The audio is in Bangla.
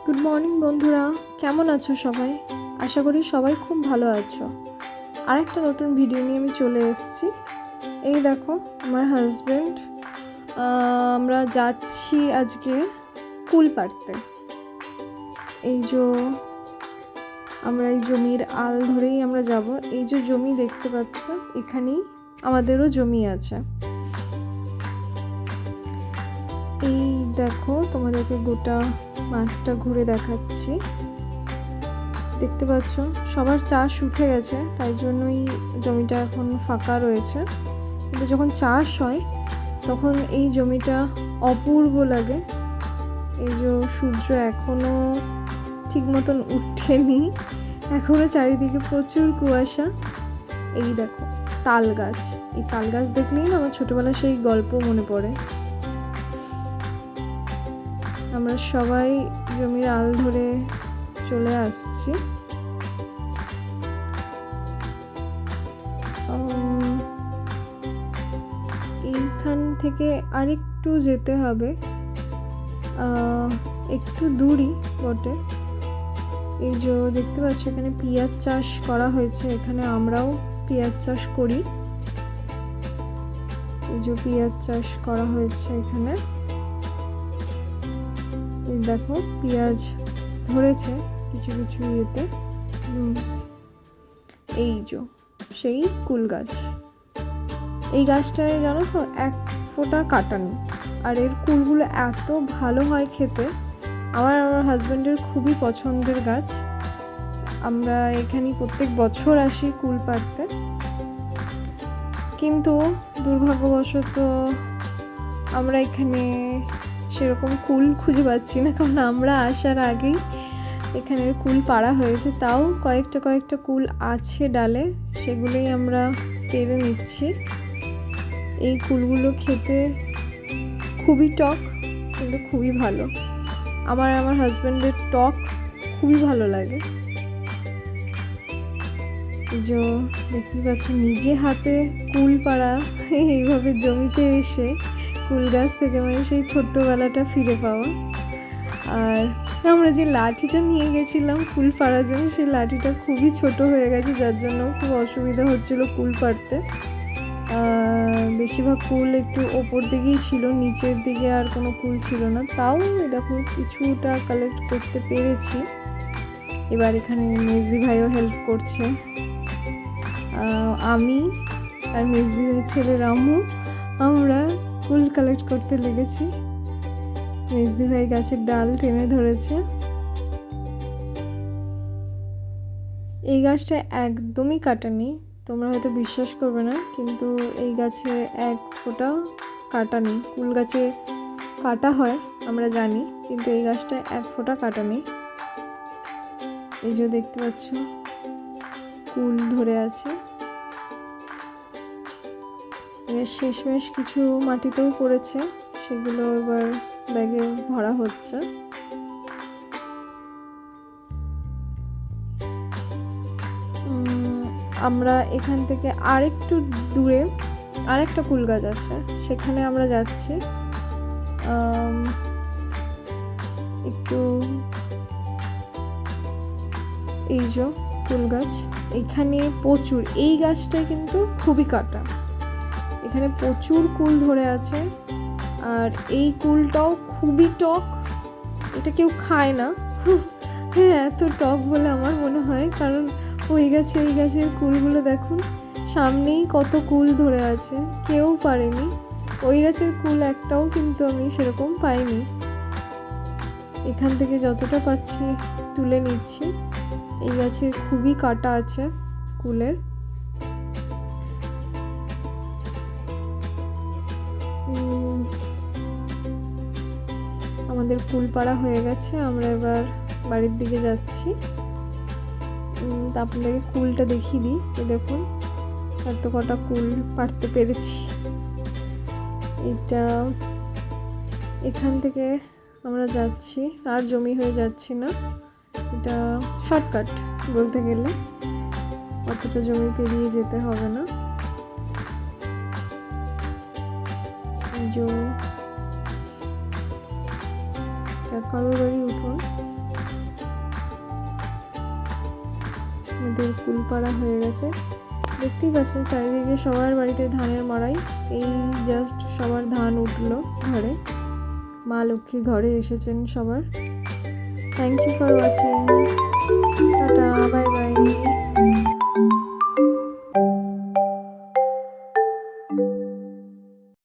গুড মর্নিং বন্ধুরা, কেমন আছো সবাই? আশা করি সবাই খুব ভালো আছো। আর একটা নতুন ভিডিও নিয়ে আমি চলে এসেছি। এই দেখো আমার হাজব্যান্ড, আমরা যাচ্ছি আজকে কুল পাড়তে। এই যে আমরা এই জমির আল ধরেই আমরা যাব। এই যে জমি দেখতে পাচ্ছ, এখানেই আমাদেরও জমি আছে। এই দেখো তোমাদেরকে গোটা মাঠটা ঘুরে দেখাচ্ছি। দেখতে পাচ্ছ সবার চাষ উঠে গেছে, তাই জন্যই জমিটা এখন ফাঁকা রয়েছে। কিন্তু যখন চাষ হয় তখন এই জমিটা অপূর্ব লাগে। এই যে সূর্য এখনও ঠিক মতন উঠেনি, এখনও চারিদিকে প্রচুর কুয়াশা। এই দেখো তাল গাছ, এই তাল গাছ দেখলেই না আমার ছোটবেলার সেই গল্প মনে পড়ে। আমরা সবাই জমির আল ধরে চলে আসছি। এইখান থেকে আরেকটু যেতে হবে, একটু দূরই বটে। এই যে দেখতে পাচ্ছ এখানে পেঁয়াজ চাষ করা হয়েছে, এখানে আমরাও পেঁয়াজ চাষ করি। এই যে পেঁয়াজ চাষ করা হয়েছে এখানে, দেখো পেঁয়াজ ধরেছে কিছু কিছু ইয়েতে। এই যে সেই কুল গাছ, এই গাছটায় জানো তো এক ফোঁটা কাটা নেই, আর এর কুলগুলো এত ভালো হয় খেতে। আমার হাজব্যান্ডের খুবই পছন্দের গাছ। আমরা এখানে প্রত্যেক বছর আসি কুল পাড়তে, কিন্তু দুর্ভাগ্যবশত আমরা এখানে সেরকম কুল খুঁজে পাচ্ছি না, কারণ আমরা আসার আগেই এখানের কুল পাড়া হয়েছে। তাও কয়েকটা কুল আছে ডালে, সেগুলোই আমরা পেরে নিচ্ছি। এই কুলগুলো খেতে খুবই টক, কিন্তু খুবই ভালো। আমার হাজব্যান্ডের টক খুবই ভালো লাগে। যে দেখতে পাচ্ছ নিজে হাতে কুল পাড়া, এইভাবে জমিতে এসে কুল গাছ থেকে মানে সেই ছোট্টবেলাটা ফিরে পাওয়া। আর আমরা যে লাঠিটা নিয়ে গেছিলাম কুল পাড়ার জন্য, সেই লাঠিটা খুবই ছোট হয়ে গেছে, যার জন্য খুব অসুবিধা হচ্ছিল কুল পাড়তে। বেশিরভাগ কুল একটু ওপর দিকেই ছিল, নিচের দিকে আর কোনো কুল ছিল না। তাও দেখো কিছুটা কালেক্ট করতে পেরেছি। এবার এখানে মেজদি ভাইও হেল্প করছে। আমি আর মেজদি ভাইয়ের ছেলে রামু আমরা কুল কালেক্ট করতে লেগেছি। মেজদি ভাই গাছের ডাল টেনে ধরেছে। এই গাছটা একদমই কাটেনি, তোমরা হয়তো বিশ্বাস করবে না, কিন্তু এই গাছে এক ফোঁটা কাটা নেই। কুল গাছে কাটা হয় আমরা জানি, কিন্তু এই গাছটা এক ফোঁটা কাটা নেই। এই যে দেখতে পাচ্ছ কুল ধরে আছে। এবার শেষমেশ কিছু মাটিতেও পড়েছে, সেগুলো এবার ব্যাগে ভরা হচ্ছে। আমরা এখান থেকে আরেকটু দূরে আরেকটা কুল গাছ আছে, সেখানে আমরা যাচ্ছি। একটু এই যে কুল গাছ, এখানে প্রচুর, এই গাছটাই কিন্তু খুবই কাটা, এখানে প্রচুর কুল ধরে আছে। আর এই কুলটাও খুবই টক, এটা কেউ খায় না। হ্যাঁ, এত টক বলে আমার মনে হয়, কারণ ওই গাছের কুলগুলো দেখুন, সামনেই কত কুল ধরে আছে, কেউ পারেনি। ওই গাছের কুল একটাও কিন্তু আমি সেরকম পাইনি। এখান থেকে যতটা পাচ্ছি তুলে নিচ্ছি। এই গাছে খুবই কাটা আছে কুলের। আমাদের কুল পাড়া হয়ে গেছে, আমরা এবার বাড়ির দিকে যাচ্ছি। আপনাদেরকে কুলটা দেখিয়ে দিই। দেখুন এত কটা কুল পাড়তে পেরেছি। এটা এখান থেকে আমরা যাচ্ছি, আর জমি হয়ে যাচ্ছি না, এটা শর্টকাট বলতে গেলে, অতটা জমি পেরিয়ে যেতে হবে না। কারোর বাড়ি উঠোন। আমাদের কুল পাড়া হয়ে গেছে, দেখতেই পাচ্ছেন চারিদিকে সবার বাড়িতে ধানের মাড়াই। এই জাস্ট সবার ধান উঠলো ঘরে, মা লক্ষ্মী ঘরে এসেছেন সবার। Thank you for watching.